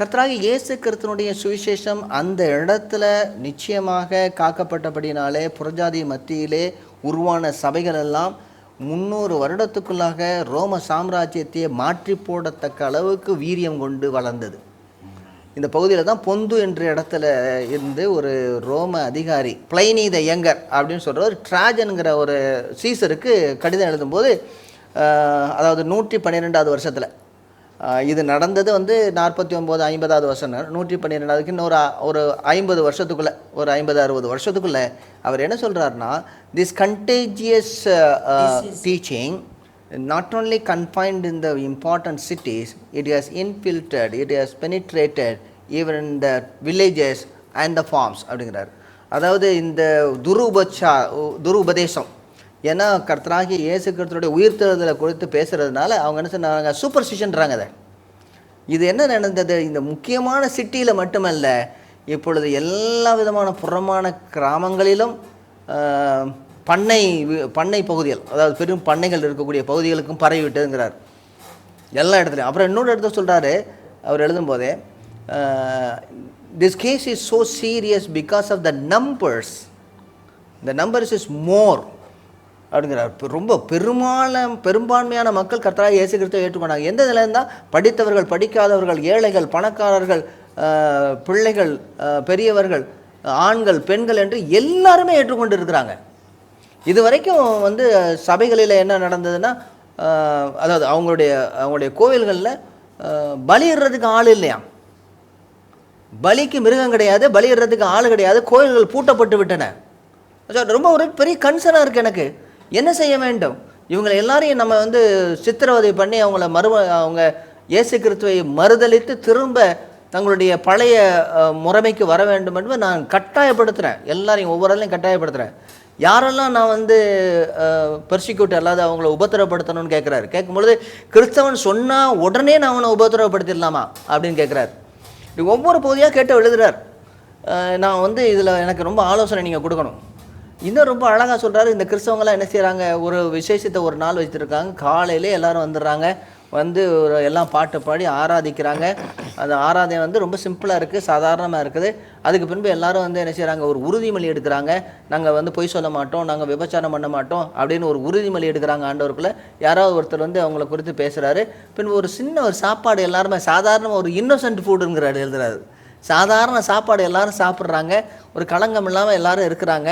கர்த்தராகிய இயேசு கிறிஸ்துனுடைய சுவிசேஷம் அந்த இடத்துல நிச்சயமாக காக்கப்பட்டபடினாலே புறஜாதி மத்தியிலே உருவான சபைகள் எல்லாம் 300 வருடத்துக்குள்ளாக ரோம சாம்ராஜ்யத்தையே மாற்றி போடத்தக்க அளவுக்கு வீரியம் கொண்டு வளர்ந்தது. இந்த பகுதியில் தான் பொந்து என்ற இடத்துல இருந்து ஒரு ரோம அதிகாரி பிளைனி த யங்கர் அப்படின்னு சொல்கிற ஒரு ட்ராஜனுங்கிற ஒரு சீசருக்கு கடிதம் எழுதும்போது, அதாவது 112வது வருஷத்தில் இது நடந்தது வந்து 49 50வது வருஷம், 112க்கு ஒரு 50 வருஷத்துக்குள்ளே, ஒரு 50-60 வருஷத்துக்குள்ளே அவர் என்ன சொல்கிறாருன்னா, this contagious teaching not only confined in the important cities, it has infiltrated, it has penetrated even in the villages and the farms அப்படிங்கிறார். அதாவது இந்த துருபதேசம், ஏன்னா கர்த்தராகிய இயேசு கிறிஸ்துவோடைய உயிர்த்தெழுதலை குறித்து பேசுகிறதுனால அவங்க என்ன சொன்னாங்க, சூப்பர்ஸ்டிஷன்றாங்க. அதை இது என்ன நடந்தது, இந்த முக்கியமான சிட்டியில் மட்டுமல்ல, இப்பொழுது எல்லா விதமான புறமான கிராமங்களிலும் பண்ணை பகுதிகள், அதாவது பெரும் பண்ணைகள் இருக்கக்கூடிய பகுதிகளுக்கும் பரவிவிட்டுங்கிறார் எல்லா இடத்துலையும். அப்புறம் இன்னொரு இடத்துல சொல்கிறாரு அவர் எழுதும்போதே, this case is so serious because of the numbers is more அப்படிங்கிறார். ரொம்ப பெரும்பான்மையான மக்கள் கர்த்தராகிய இயேசு கிறிஸ்துவை ஏற்றுக்கொண்டாங்க. எந்த நிலையில் இருந்தால் படித்தவர்கள், படிக்காதவர்கள், ஏழைகள், பணக்காரர்கள், பிள்ளைகள், பெரியவர்கள், ஆண்கள், பெண்கள் என்று எல்லாருமே ஏற்றுக்கொண்டு இருக்கிறாங்க. இது வரைக்கும் வந்து சபைகளில் என்ன நடந்ததுன்னா, அதாவது அவங்களுடைய கோவில்களில் பலியிடுறதுக்கு ஆள் இல்லையா, பலிக்கு மிருகம் கிடையாது, பலியிடுறதுக்கு ஆள் கிடையாது, கோவில்கள் பூட்டப்பட்டு விட்டன. ரொம்ப ஒரு பெரிய கன்சர்னாக இருக்குது எனக்கு. என்ன செய்ய வேண்டும், இவங்களை எல்லாரையும் நம்ம வந்து சித்திரவதை பண்ணி அவங்க இயேசு கிறிஸ்துவை மறுதலித்து திரும்ப தங்களுடைய பழைய முறைமைக்கு வர வேண்டும் என்று நான் கட்டாயப்படுத்துகிறேன். எல்லாரையும் ஒவ்வொரு ஆளையும் கட்டாயப்படுத்துகிறேன். யாரெல்லாம் நான் வந்து பெர்சிக்யூட் அல்லாத அவங்கள உபத்திரப்படுத்தணும்னு கேட்குறாரு. கேட்கும்பொழுது கிறிஸ்தவன் சொன்னால் உடனே நான் அவனை உபத்திரப்படுத்திடலாமா அப்படின்னு கேட்குறாரு. ஒவ்வொரு பகுதியாக கேட்டு எழுதுகிறார். நான் வந்து இதில் எனக்கு ரொம்ப ஆலோசனை நீங்கள் கொடுக்கணும். இன்னும் ரொம்ப அழகாக சொல்கிறாரு, இந்த கிறிஸ்தவங்களாம் என்ன செய்கிறாங்க, ஒரு விசேஷத்தை ஒரு நாள் வச்சுருக்காங்க, காலையிலே எல்லோரும் வந்துடுறாங்க, வந்து எல்லாம் பாட்டு பாடி ஆராதிக்கிறாங்க. அந்த ஆராதனை வந்து ரொம்ப சிம்பிளாக இருக்குது, சாதாரணமாக இருக்குது. அதுக்கு பின்பு எல்லோரும் வந்து என்ன செய்கிறாங்க, ஒரு உறுதிமொழி எடுக்கிறாங்க. நாங்கள் வந்து பொய் சொல்ல மாட்டோம், நாங்கள் விபச்சாரம் பண்ண மாட்டோம் அப்படின்னு ஒரு உறுதிமொழி எடுக்கிறாங்க ஆண்டவருக்குள்ளே. யாராவது ஒருத்தர் வந்து அவங்கள குறித்து பேசுகிறாரு. பின்பு ஒரு சின்ன ஒரு சாப்பாடு எல்லாருமே சாதாரண ஒரு இன்னோசன்ட் ஃபுட்டுங்கிறாரு எழுதுறாரு. சாதாரண சாப்பாடு எல்லோரும் சாப்பிட்றாங்க, ஒரு களங்கம் இல்லாமல் எல்லோரும் இருக்கிறாங்க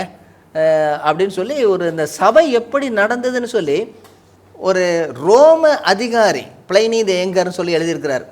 அப்படின்னு சொல்லி ஒரு இந்த சபை எப்படி நடந்ததுன்னு சொல்லி ஒரு ரோம அதிகாரி பிளைனி த யங்கர்னு சொல்லி எழுதியிருக்கிறார்.